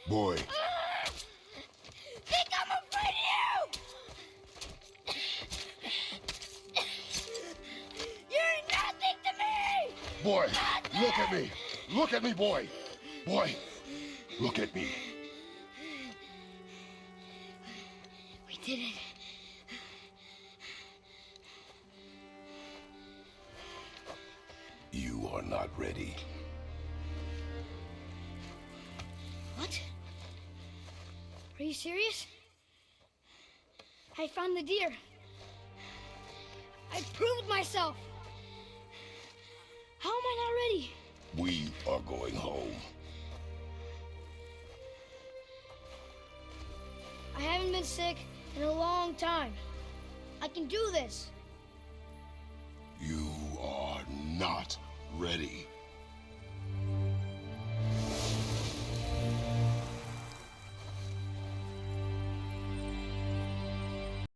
Boy. Think I'm afraid of you! You're nothing to me! Boy, Nothing! look at me! Look at me, boy! Boy, look at me. We did it. You are not ready. What? Are you serious? I found the deer. I proved myself. How am I not ready? We are going home. I haven't been sick in a long time. I can do this. You are not ready.